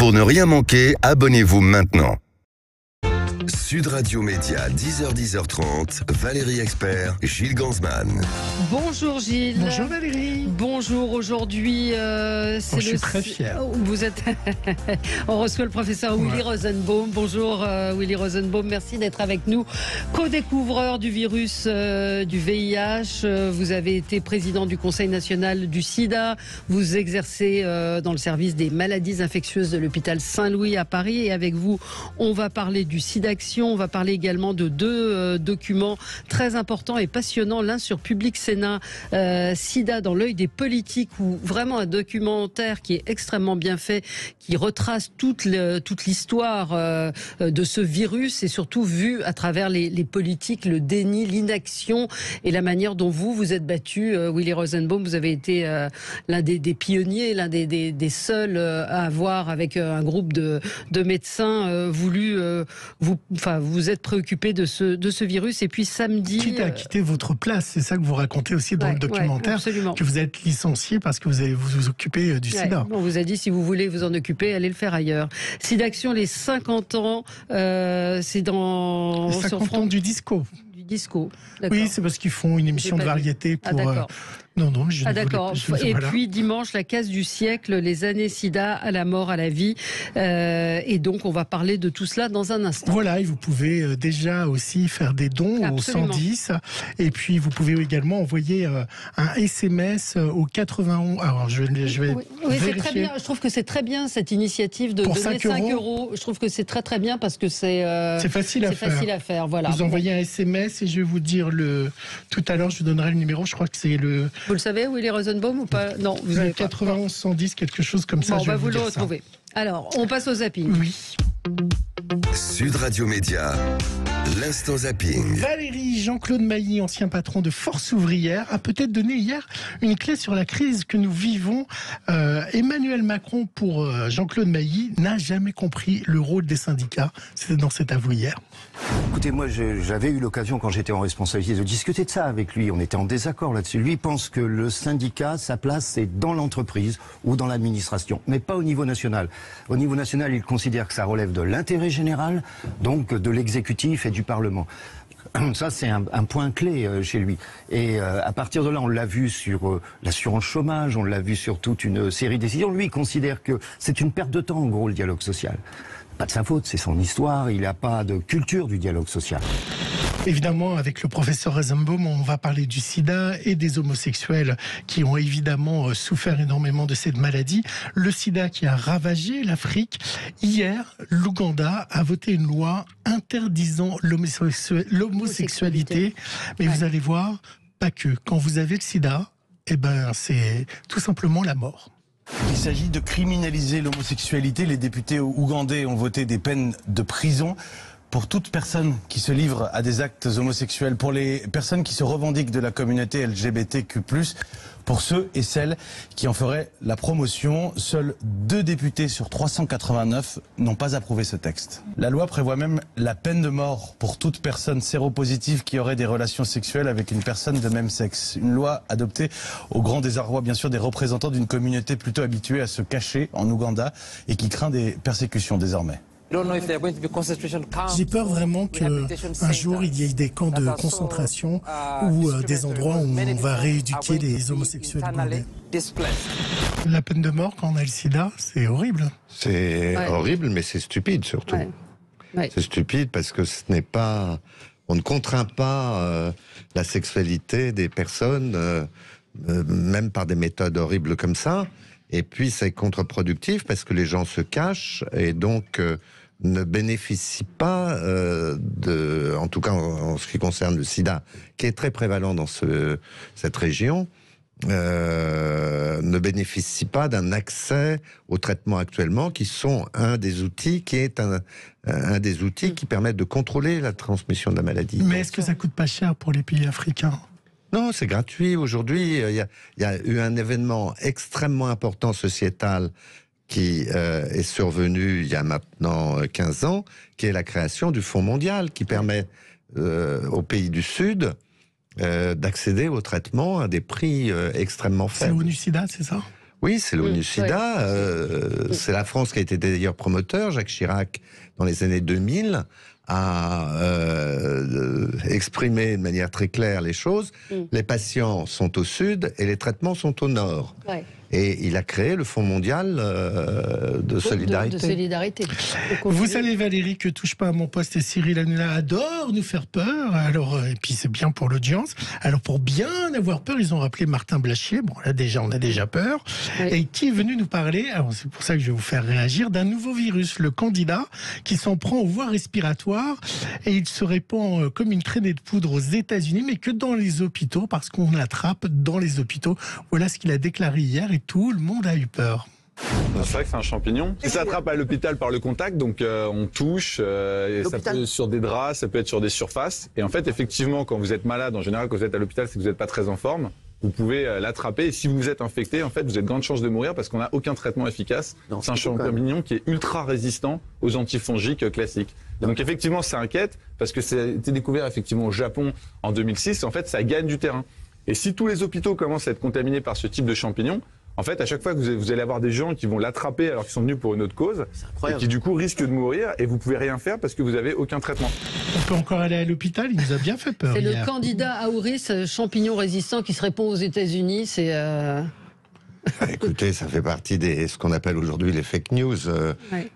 Pour ne rien manquer, abonnez-vous maintenant. Sud Radio Média, 10h-10h30, Valérie Expert, Gilles Gansman. Bonjour Gilles. Bonjour Valérie. Bonjour, aujourd'hui c'est je suis très fier. Vous êtes on reçoit le professeur Willy Rosenbaum. Bonjour Willy Rosenbaum, merci d'être avec nous. Co-découvreur du virus du VIH, vous avez été président du Conseil national du SIDA, vous exercez dans le service des maladies infectieuses de l'hôpital Saint-Louis à Paris, et avec vous on va parler du SIDAction. On va parler également de deux documents très importants et passionnants. L'un sur Public Sénat, SIDA dans l'œil des politiques, où vraiment un documentaire qui est extrêmement bien fait, qui retrace toute l'histoire de ce virus, et surtout vu à travers les politiques, le déni, l'inaction et la manière dont vous êtes battu. Willy Rosenbaum, vous avez été l'un des pionniers, l'un des seuls à avoir, avec un groupe de médecins, voulu vous êtes préoccupé de ce virus. Et puis samedi... Quitte à quitter votre place, c'est ça que vous racontez aussi dans le documentaire, que vous êtes licencié parce que vous allez vous occuper du SIDA. On vous a dit, si vous voulez vous en occuper, allez le faire ailleurs. SIDAction, les 50 ans, c'est dans... Les 50 ans du disco. Disco. Oui, c'est parce qu'ils font une émission de variété pour... Non, je ne d'accord. Et puis dimanche, la case du siècle, les années SIDA, à la mort, à la vie. Et donc, on va parler de tout cela dans un instant. Voilà, et vous pouvez déjà aussi faire des dons au 110. Et puis, vous pouvez également envoyer un SMS au 91. Alors, je vais oui, c'est très bien. Je trouve que c'est très bien cette initiative de donner 5 euros. Je trouve que c'est très très bien parce que c'est facile à faire. Voilà. Vous envoyez un SMS et je vais vous dire tout à l'heure, je vous donnerai le numéro. Je crois que c'est le... Vous le savez, Willy Rosenbaum, ou pas? Non, vous avez avez 91 110, quelque chose comme ça. Bon, on va vous le retrouver. Alors, on passe au zapping. Oui. Sud Radio Média, l'instant zapping. Valérie, Jean-Claude Mailly, ancien patron de Force Ouvrière, a peut-être donné hier une clé sur la crise que nous vivons. Emmanuel Macron, pour Jean-Claude Mailly, n'a jamais compris le rôle des syndicats. C'était dans cet avou hier. Écoutez, moi j'avais eu l'occasion, quand j'étais en responsabilité, de discuter de ça avec lui. On était en désaccord là-dessus. Lui pense que le syndicat, sa place, c'est dans l'entreprise ou dans l'administration, mais pas au niveau national. Au niveau national, il considère que ça relève de l'intérêt général, donc de l'exécutif et du Parlement. Ça, c'est un point clé chez lui. Et à partir de là, on l'a vu sur l'assurance chômage, on l'a vu sur toute une série de décisions. Lui, il considère que c'est une perte de temps, en gros, le dialogue social. Pas de sa faute, c'est son histoire, il n'a pas de culture du dialogue social. Évidemment, avec le professeur Rosenbaum, on va parler du sida et des homosexuels qui ont évidemment souffert énormément de cette maladie. Le sida qui a ravagé l'Afrique. Hier, l'Ouganda a voté une loi interdisant l'homosexualité. Mais vous allez voir, pas que. Quand vous avez le sida, c'est tout simplement la mort. Il s'agit de criminaliser l'homosexualité. Les députés ougandais ont voté des peines de prison pour toute personne qui se livre à des actes homosexuels, pour les personnes qui se revendiquent de la communauté LGBTQ+, pour ceux et celles qui en feraient la promotion. Seuls 2 députés sur 389 n'ont pas approuvé ce texte. La loi prévoit même la peine de mort pour toute personne séropositive qui aurait des relations sexuelles avec une personne de même sexe. Une loi adoptée au grand désarroi, bien sûr, des représentants d'une communauté plutôt habituée à se cacher en Ouganda et qui craint des persécutions désormais. J'ai peur vraiment qu'un jour il y ait des camps de concentration ou des endroits où on va rééduquer les homosexuels ougandais. La peine de mort quand on a le sida, c'est horrible. C'est horrible, mais c'est stupide surtout. C'est stupide parce que ce n'est pas... On ne contraint pas la sexualité des personnes, même par des méthodes horribles comme ça. Et puis c'est contre-productif parce que les gens se cachent et donc ne bénéficient pas en tout cas en ce qui concerne le sida, qui est très prévalent dans cette région, ne bénéficient pas d'un accès au traitement actuellement, qui sont un des outils qui permettent de contrôler la transmission de la maladie. Mais est-ce que ça coûte pas cher pour les pays africains ? Non, c'est gratuit. Aujourd'hui, il y a eu un événement extrêmement important sociétal qui est survenu il y a maintenant 15 ans, qui est la création du Fonds mondial, qui permet aux pays du Sud d'accéder au traitement à des prix extrêmement faibles. C'est ONU-SIDA, c'est ça ? Oui, c'est l'ONU-SIDA. C'est la France qui a été d'ailleurs promoteur. Jacques Chirac, dans les années 2000, a exprimé de manière très claire les choses. Les patients sont au sud et les traitements sont au nord. Ouais. Et il a créé le Fonds mondial de solidarité. De solidarité. Vous savez, Valérie, que Touche pas à mon poste et Cyril Hanouna adore nous faire peur. Alors, et puis c'est bien pour l'audience. Alors, pour bien avoir peur, ils ont rappelé Martin Blachier. Bon, là déjà, on a déjà peur. Oui. Et qui est venu nous parler, alors c'est pour ça que je vais vous faire réagir, d'un nouveau virus, le Candida, qui s'en prend aux voies respiratoires. Et il se répand comme une traînée de poudre aux États-Unis, mais que dans les hôpitaux, parce qu'on l'attrape dans les hôpitaux. Voilà ce qu'il a déclaré hier. Et tout le monde a eu peur. C'est vrai que c'est un champignon. Ça s'attrape à l'hôpital par le contact, donc on touche, ça peut être sur des draps, ça peut être sur des surfaces. Et en fait, effectivement, quand vous êtes malade, en général, quand vous êtes à l'hôpital, c'est que vous n'êtes pas très en forme. Vous pouvez l'attraper et si vous êtes infecté, en fait, vous avez de grandes chances de mourir parce qu'on n'a aucun traitement efficace. C'est un champignon qui est ultra résistant aux antifongiques classiques. Donc effectivement, ça inquiète parce que ça a été découvert effectivement au Japon en 2006. En fait, ça gagne du terrain. Et si tous les hôpitaux commencent à être contaminés par ce type de champignon, en fait, à chaque fois que vous allez avoir des gens qui vont l'attraper alors qu'ils sont venus pour une autre cause, et qui du coup risquent de mourir, et vous pouvez rien faire parce que vous avez aucun traitement. On peut encore aller à l'hôpital, il nous a bien fait peur. C'est le Candida auris, champignon résistant qui se répand aux États-Unis. C'est écoutez, ça fait partie de ce qu'on appelle aujourd'hui les fake news.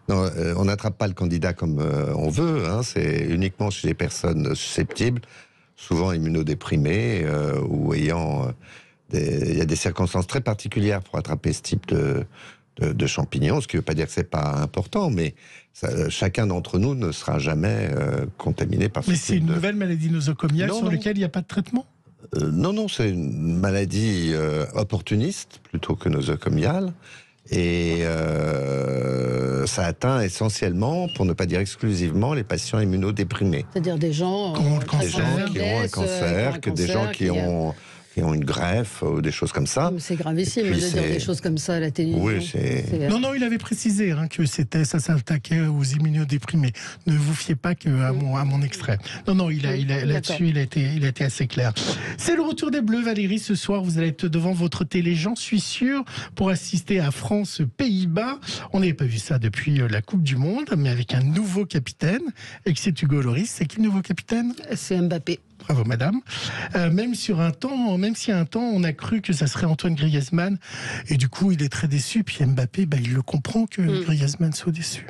Non, on n'attrape pas le Candida comme on veut. Hein, c'est uniquement chez les personnes susceptibles, souvent immunodéprimées ou ayant. Il y a des circonstances très particulières pour attraper ce type de champignons, ce qui ne veut pas dire que ce n'est pas important, mais chacun d'entre nous ne sera jamais contaminé par ce type. Mais c'est une nouvelle maladie nosocomiale sur laquelle il n'y a pas de traitement ? Non, c'est une maladie opportuniste plutôt que nosocomiale. Et ça atteint essentiellement, pour ne pas dire exclusivement, les patients immunodéprimés. C'est-à-dire des gens qui ont un cancer, des gens qui ont une greffe ou des choses comme ça. C'est gravissime de dire des choses comme ça à la télévision. Oui, Non, il avait précisé que ça s'attaquait aux immunodéprimés. Ne vous fiez pas à mon extrait. Non, là-dessus, il a été assez clair. C'est le retour des Bleus, Valérie. Ce soir, vous allez être devant votre télé, j'en suis sûr, pour assister à France-Pays-Bas. On n'avait pas vu ça depuis la Coupe du Monde, mais avec un nouveau capitaine, et que c'est Hugo Lloris. C'est qui le nouveau capitaine ? C'est Mbappé. Bravo, madame. Même si un temps, on a cru que ça serait Antoine Griezmann. Et du coup, il est très déçu. Puis Mbappé, il le comprend que Griezmann soit déçu.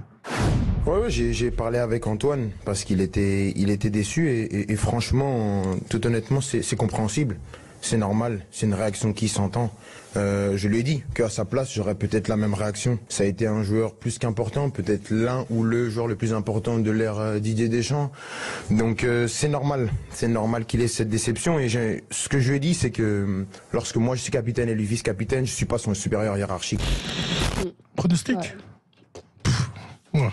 Ouais, j'ai parlé avec Antoine parce qu'il était déçu. Et franchement, tout honnêtement, c'est compréhensible. C'est normal. C'est une réaction qui s'entend. Je lui ai dit qu'à sa place, j'aurais peut-être la même réaction. Ça a été un joueur plus qu'important, peut-être l'un ou le joueur le plus important de l'ère Didier Deschamps. Donc c'est normal qu'il ait cette déception. Et ce que je lui ai dit, c'est que lorsque moi je suis capitaine et lui vice-capitaine, je suis pas son supérieur hiérarchique. Pronostic ? Ouais.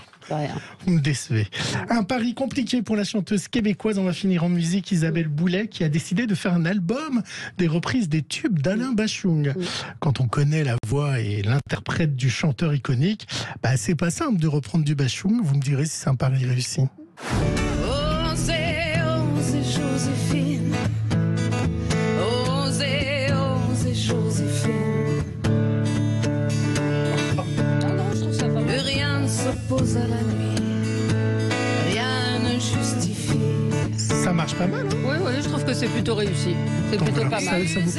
Vous me décevez. Un pari compliqué pour la chanteuse québécoise. On va finir en musique. Isabelle Boulay, qui a décidé de faire un album des reprises des tubes d'Alain Bachung. Quand on connaît la voix et l'interprète du chanteur iconique, c'est pas simple de reprendre du Bachung. Vous me direz si c'est un pari réussi. Osez, Joséphine. Osez, Joséphine. Rien ne s'oppose à la nuit, rien ne justifie. Ça marche pas mal, hein ? Oui, je trouve que c'est plutôt réussi. C'est plutôt pas mal. Ça vous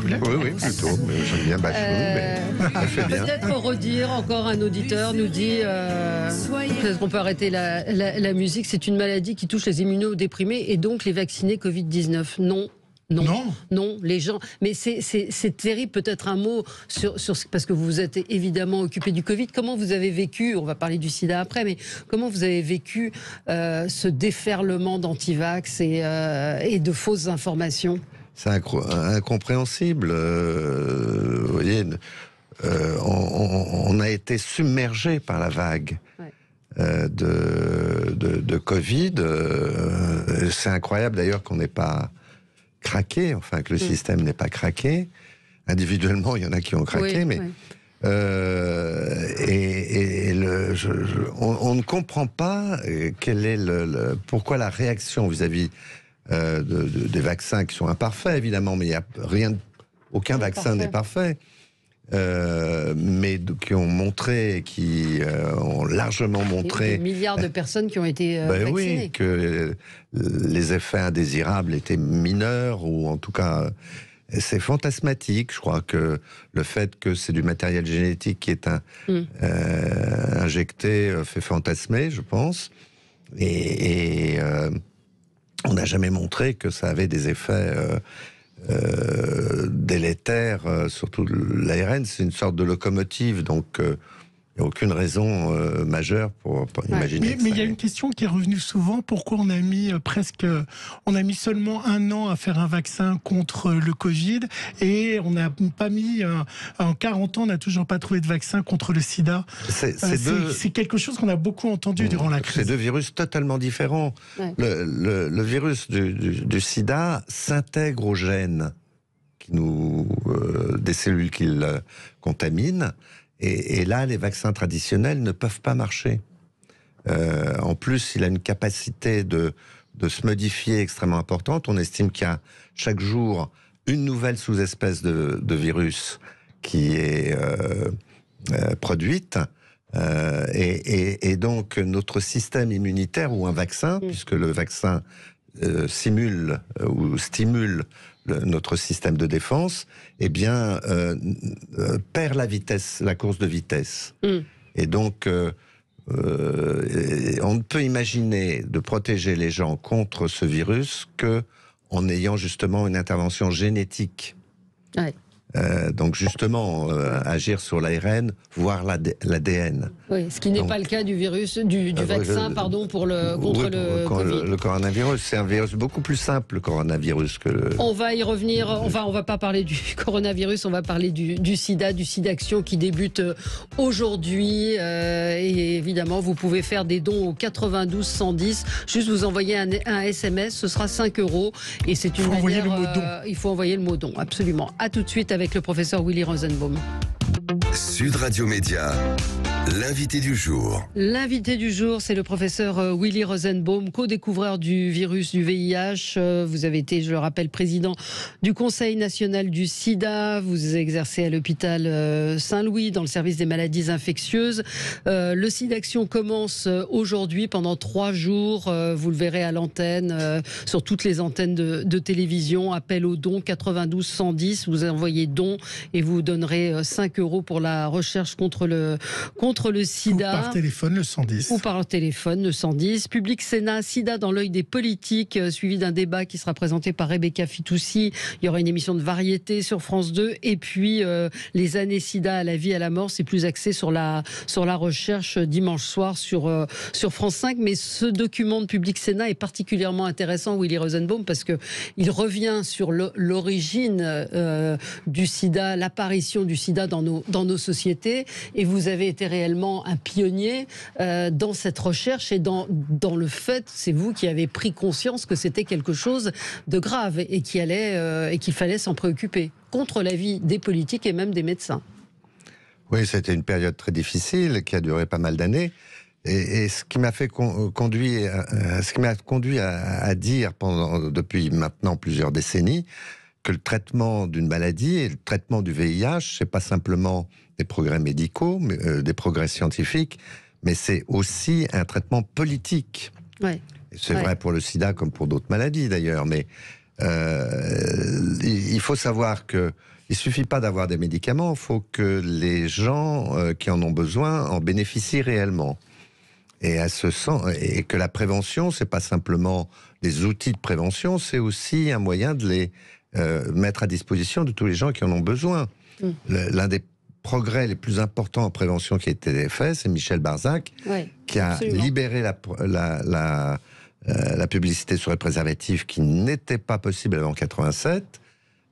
plaît, Oui, plutôt. J'aime bien Bachung, mais ça fait bien. Peut-être redire, encore un auditeur nous dit, peut-être qu'on peut arrêter la musique, c'est une maladie qui touche les immunodéprimés et donc les vaccinés Covid-19. Non, les gens. Mais c'est terrible. Peut-être un mot sur parce que vous vous êtes évidemment occupé du Covid. Comment vous avez vécu ? On va parler du SIDA après, mais comment vous avez vécu ce déferlement d'antivax et de fausses informations ? C'est incompréhensible. Vous voyez, on a été submergé par la vague. De Covid. C'est incroyable d'ailleurs qu'on n'ait pas craqué, que le système n'ait pas craqué. Individuellement, il y en a qui ont craqué, mais on ne comprend pas quel est pourquoi la réaction vis-à-vis des vaccins qui sont imparfaits, évidemment, mais aucun vaccin n'est parfait. mais qui ont montré, qui ont largement montré... Des milliards de personnes qui ont été vaccinées. Oui, que les effets indésirables étaient mineurs, ou en tout cas... C'est fantasmatique. Je crois que le fait que c'est du matériel génétique qui est injecté fait fantasmer, je pense. Et on n'a jamais montré que ça avait des effets délétères. Surtout l'ARN, c'est une sorte de locomotive, donc... Il n'y a aucune raison majeure pour imaginer. Mais il y a une question qui est revenue souvent. Pourquoi on a mis seulement 1 an à faire un vaccin contre le Covid, et on n'a pas mis en 40 ans, on n'a toujours pas trouvé de vaccin contre le sida. C'est quelque chose qu'on a beaucoup entendu durant la crise. C'est 2 virus totalement différents. Ouais. Le virus du sida s'intègre aux gènes des cellules qui le contaminent. Et là, les vaccins traditionnels ne peuvent pas marcher. En plus, il a une capacité de se modifier extrêmement importante. On estime qu'il y a chaque jour une nouvelle sous-espèce de virus qui est produite. Et donc, notre système immunitaire, ou un vaccin, puisque le vaccin simule ou stimule notre système de défense, eh bien, perd la course de vitesse. Et donc, on ne peut imaginer de protéger les gens contre ce virus qu'en ayant justement une intervention génétique. Ouais. Donc justement, agir sur l'ARN, voire l'ADN. Oui, ce qui n'est pas le cas du virus, du vaccin, contre le Covid. Le coronavirus, c'est un virus beaucoup plus simple, le coronavirus, que le... On va y revenir. Enfin, on va pas parler du coronavirus, on va parler du sida, du SIDAction qui débute aujourd'hui. Et évidemment, vous pouvez faire des dons au 92 110. Juste vous envoyer un SMS, ce sera 5 €. Et c'est une manière... il faut envoyer le mot don, absolument. À tout de suite avec le professeur Willy Rosenbaum. Sud Radio Média, l'invité du jour. L'invité du jour, c'est le professeur Willy Rosenbaum, co-découvreur du virus du VIH. Vous avez été, je le rappelle, président du Conseil national du sida. Vous exercez à l'hôpital Saint-Louis dans le service des maladies infectieuses. Le SIDAction commence aujourd'hui pendant 3 jours. Vous le verrez à l'antenne, sur toutes les antennes de télévision. Appel au don 92 110. Vous envoyez don et vous donnerez 5 € pour la recherche contre le sida. Ou par téléphone, le 110. Ou par téléphone, le 110. Public Sénat, sida dans l'œil des politiques, suivi d'un débat qui sera présenté par Rebecca Fitoussi. Il y aura une émission de variété sur France 2. Et puis, les années sida à la vie, à la mort, c'est plus axé sur la recherche dimanche soir sur France 5. Mais ce document de Public Sénat est particulièrement intéressant, Willy Rosenbaum, parce qu'il revient sur l'origine du sida, l'apparition du sida dans nos sociétés. Et vous avez été réellement un pionnier dans cette recherche et dans le fait, c'est vous qui avez pris conscience que c'était quelque chose de grave et qu'il fallait s'en préoccuper, contre l'avis des politiques et même des médecins. Oui, c'était une période très difficile qui a duré pas mal d'années. Et ce qui m'a conduit à dire depuis maintenant plusieurs décennies que le traitement d'une maladie et le traitement du VIH, c'est pas simplement des progrès médicaux, des progrès scientifiques, mais c'est aussi un traitement politique. Ouais. C'est vrai pour le sida comme pour d'autres maladies d'ailleurs, mais il faut savoir que il suffit pas d'avoir des médicaments, il faut que les gens qui en ont besoin en bénéficient réellement. Et et que la prévention, c'est pas simplement des outils de prévention, c'est aussi un moyen de les mettre à disposition de tous les gens qui en ont besoin. L'un des progrès les plus importants en prévention qui a été fait, c'est Michel Barzac, qui a libéré la publicité sur les préservatifs qui n'était pas possible avant 87.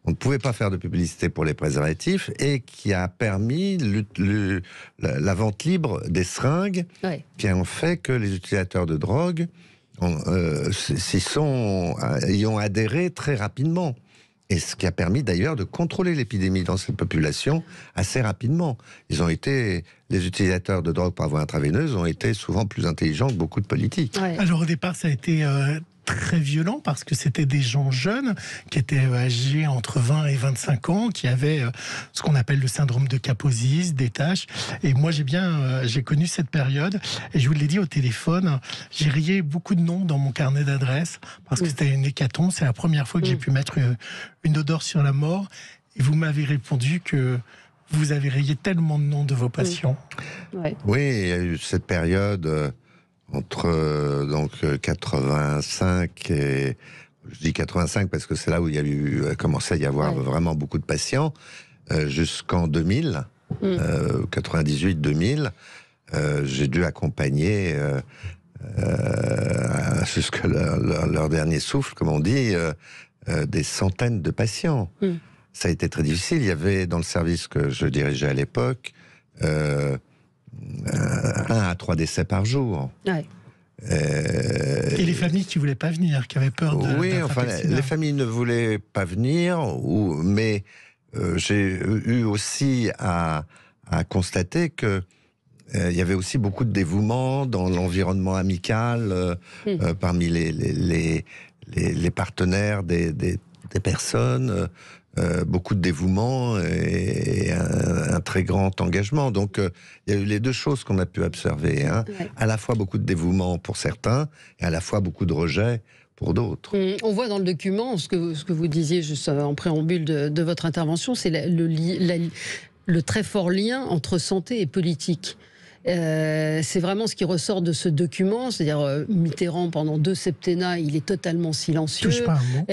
On ne pouvait pas faire de publicité pour les préservatifs et qui a permis la vente libre des seringues, qui ont fait que les utilisateurs de drogue y ont adhéré très rapidement. Et ce qui a permis d'ailleurs de contrôler l'épidémie dans cette population assez rapidement. Les utilisateurs de drogue par voie intraveineuse ont été souvent plus intelligents que beaucoup de politiques. Ouais. Alors au départ, ça a été très violent parce que c'était des gens jeunes qui étaient âgés entre 20 et 25 ans, qui avaient ce qu'on appelle le syndrome de Kaposis, des taches. Et moi, j'ai connu cette période. Et je vous l'ai dit au téléphone, j'ai rayé beaucoup de noms dans mon carnet d'adresses parce que c'était une hécatombe. C'est la première fois que j'ai pu mettre une odeur sur la mort. Et vous m'avez répondu que vous avez rayé tellement de noms de vos patients. Oui, il y a eu cette période entre donc 85 et... Je dis 85 parce que c'est là où il y a commencé à y avoir vraiment beaucoup de patients, jusqu'en 2000, 98-2000. J'ai dû accompagner jusqu'à leur dernier souffle, comme on dit, des centaines de patients. Ça a été très difficile. Il y avait dans le service que je dirigeais à l'époque 1 à 3 décès par jour. Et les familles qui ne voulaient pas venir, qui avaient peur de... Oui, enfin, les familles ne voulaient pas venir, mais j'ai eu aussi à constater que il y avait aussi beaucoup de dévouement dans l'environnement amical, parmi les partenaires des personnes, beaucoup de dévouement et un très grand engagement. Donc il y a eu les deux choses qu'on a pu observer, hein. À la fois beaucoup de dévouement pour certains et à la fois beaucoup de rejet pour d'autres. On voit dans le document, ce que vous disiez juste en préambule de votre intervention, c'est le très fort lien entre santé et politique. C'est vraiment ce qui ressort de ce document, c'est-à-dire Mitterrand pendant 2 septennats, il est totalement silencieux. Touche pas un mot.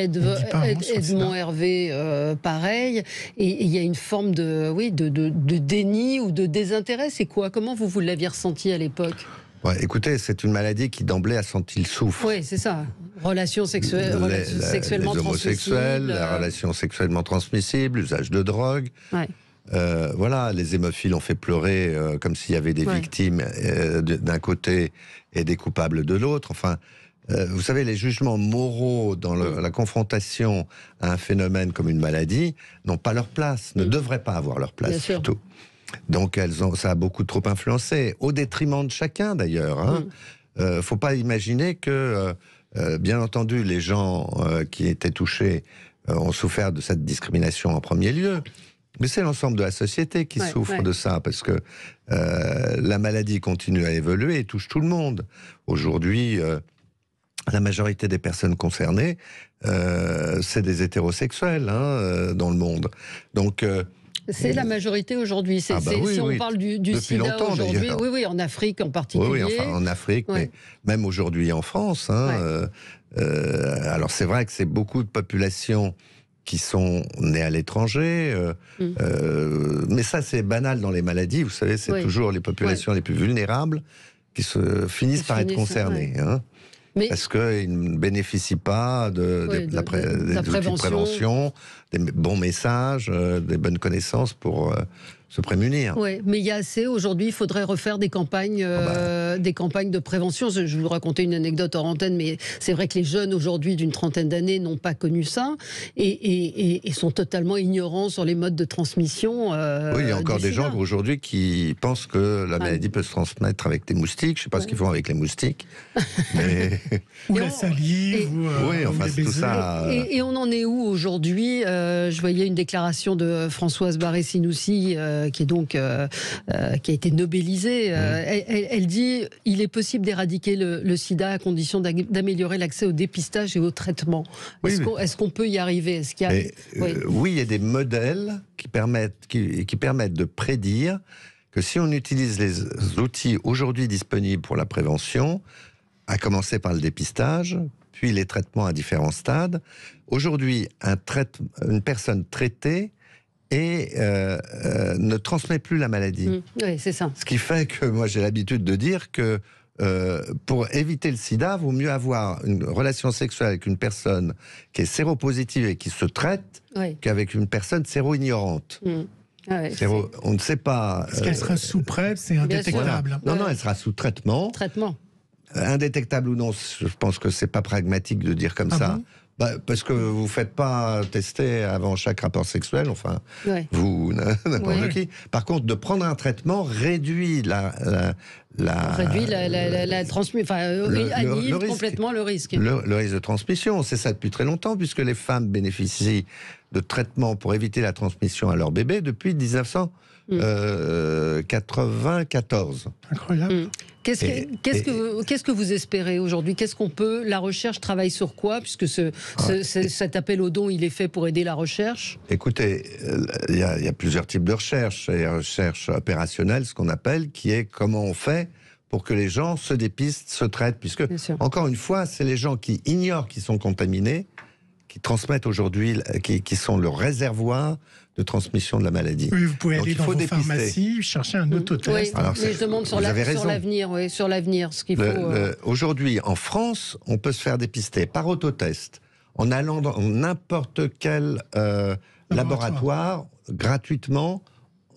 Edmond Hervé, pareil. Et il y a une forme de déni ou de désintérêt. C'est quoi? Comment vous l'aviez ressenti à l'époque? Écoutez, c'est une maladie qui d'emblée a senti le souffle. Oui, c'est ça. Relations sexuellement les homosexuels, la relation sexuellement transmissible, l'usage de drogue. Voilà, les hémophiles ont fait pleurer comme s'il y avait des victimes d'un côté et des coupables de l'autre. Enfin, vous savez, les jugements moraux dans la confrontation à un phénomène comme une maladie n'ont pas leur place, ne devraient pas avoir leur place surtout. Donc ça a beaucoup trop influencé, au détriment de chacun d'ailleurs. Hein. Faut pas imaginer que, bien entendu, les gens qui étaient touchés ont souffert de cette discrimination en premier lieu. Mais c'est l'ensemble de la société qui souffre de ça, parce que la maladie continue à évoluer et touche tout le monde. Aujourd'hui, la majorité des personnes concernées, c'est des hétérosexuels dans le monde. Donc... c'est la majorité aujourd'hui. Si on parle du sida aujourd'hui, oui, en Afrique en particulier. Oui, enfin en Afrique, mais même aujourd'hui en France. Alors c'est vrai que c'est beaucoup de populations qui sont nés à l'étranger, mais ça c'est banal dans les maladies, vous savez, c'est toujours les populations les plus vulnérables qui finissent par être concernées, parce qu'ils ne bénéficient pas de la prévention, des bons messages, des bonnes connaissances pour se prémunir. Oui, mais il y a assez. Aujourd'hui, il faudrait refaire des campagnes de prévention. Je vais vous raconter une anecdote hors antenne, mais c'est vrai que les jeunes aujourd'hui d'une trentaine d'années n'ont pas connu ça et sont totalement ignorants sur les modes de transmission. Oui, il y a encore des gens aujourd'hui qui pensent que la maladie peut se transmettre avec des moustiques. Je ne sais pas ce qu'ils font avec les moustiques. Mais... ou la salive. Oui, enfin, tout ça. Et on en est où aujourd'hui? Je voyais une déclaration de Françoise Barré-Sinoussi, qui a été nobelisée. Elle dit « Il est possible d'éradiquer le sida à condition d'améliorer l'accès au dépistage et au traitement ». Est-ce qu'on peut y arriver? Oui, il y a des modèles qui permettent de prédire que si on utilise les outils aujourd'hui disponibles pour la prévention, à commencer par le dépistage, puis les traitements à différents stades, aujourd'hui, une personne traitée ne transmet plus la maladie. Oui, c'est ça. Ce qui fait que moi j'ai l'habitude de dire que pour éviter le sida, il vaut mieux avoir une relation sexuelle avec une personne qui est séropositive et qui se traite qu'avec une personne séro-ignorante. On ne sait pas... Parce qu'elle sera sous PrEP, c'est indétectable. Non, elle sera sous traitement. Indétectable ou non, je pense que c'est pas pragmatique de dire comme ça. Parce que vous ne faites pas tester avant chaque rapport sexuel, enfin, vous, n'importe qui. Par contre, de prendre un traitement réduit annule complètement le risque. Le risque de transmission, c'est ça depuis très longtemps, puisque les femmes bénéficient de traitements pour éviter la transmission à leur bébé depuis 1994. Incroyable. Qu'est-ce que vous espérez aujourd'hui? La recherche travaille sur quoi? Puisque cet appel au don, il est fait pour aider la recherche. Écoutez, il y a plusieurs types de recherches. Il y a la recherche opérationnelle, ce qu'on appelle, qui est comment on fait pour que les gens se dépistent, se traitent. Puisque, encore une fois, c'est les gens qui ignorent qu'ils sont contaminés, qui transmettent aujourd'hui, qui sont le réservoir de transmission de la maladie. Oui, vous pouvez aller dans vos pharmacies, chercher un autotest. Oui, mais je demande sur l'avenir, ce qu'il faut... Aujourd'hui, en France, on peut se faire dépister par autotest, en allant dans n'importe quel laboratoire, gratuitement.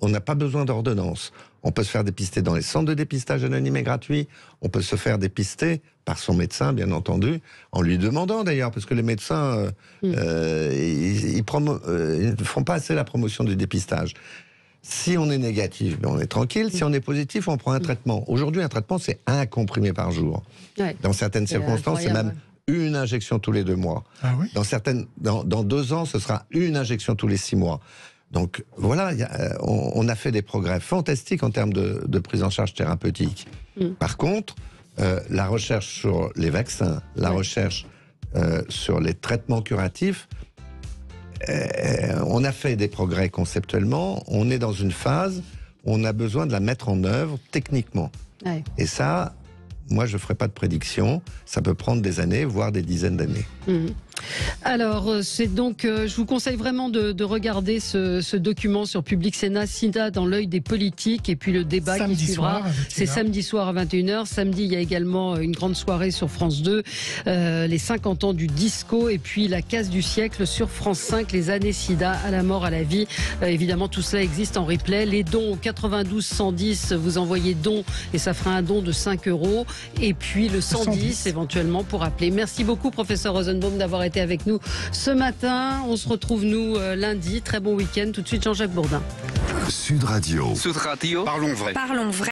On n'a pas besoin d'ordonnance. On peut se faire dépister dans les centres de dépistage anonyme et gratuit. On peut se faire dépister par son médecin, bien entendu, en lui demandant d'ailleurs, parce que les médecins, ils ne font pas assez la promotion du dépistage. Si on est négatif, on est tranquille. Si on est positif, on prend un traitement. Aujourd'hui, un traitement, c'est un comprimé par jour. Ouais. Dans certaines circonstances, c'est même une injection tous les 2 mois. Ah oui. Dans 2 ans, ce sera une injection tous les 6 mois. Donc voilà, on a fait des progrès fantastiques en termes de prise en charge thérapeutique. Par contre, la recherche sur les vaccins, la recherche sur les traitements curatifs, on a fait des progrès conceptuellement, on est dans une phase où on a besoin de la mettre en œuvre techniquement. Ouais. Et ça, moi je ne ferai pas de prédiction, ça peut prendre des années, voire des dizaines d'années. Alors, c'est donc, je vous conseille vraiment de regarder ce document sur Public Sénat, SIDA dans l'œil des politiques, et puis le débat qui suivra. C'est samedi soir à 21h. Samedi, il y a également une grande soirée sur France 2, les 50 ans du disco, et puis la case du siècle sur France 5, les années SIDA, à la mort, à la vie. Évidemment, tout cela existe en replay. Les dons au 92 110, vous envoyez don, et ça fera un don de 5 €. Et puis le 110, éventuellement, pour appeler. Merci beaucoup, professeur Rosenbaum, d'avoir été avec nous ce matin. On se retrouve, nous, lundi. Très bon week-end. Tout de suite, Jean-Jacques Bourdin. Sud Radio. Sud Radio. Parlons vrai. Parlons vrai.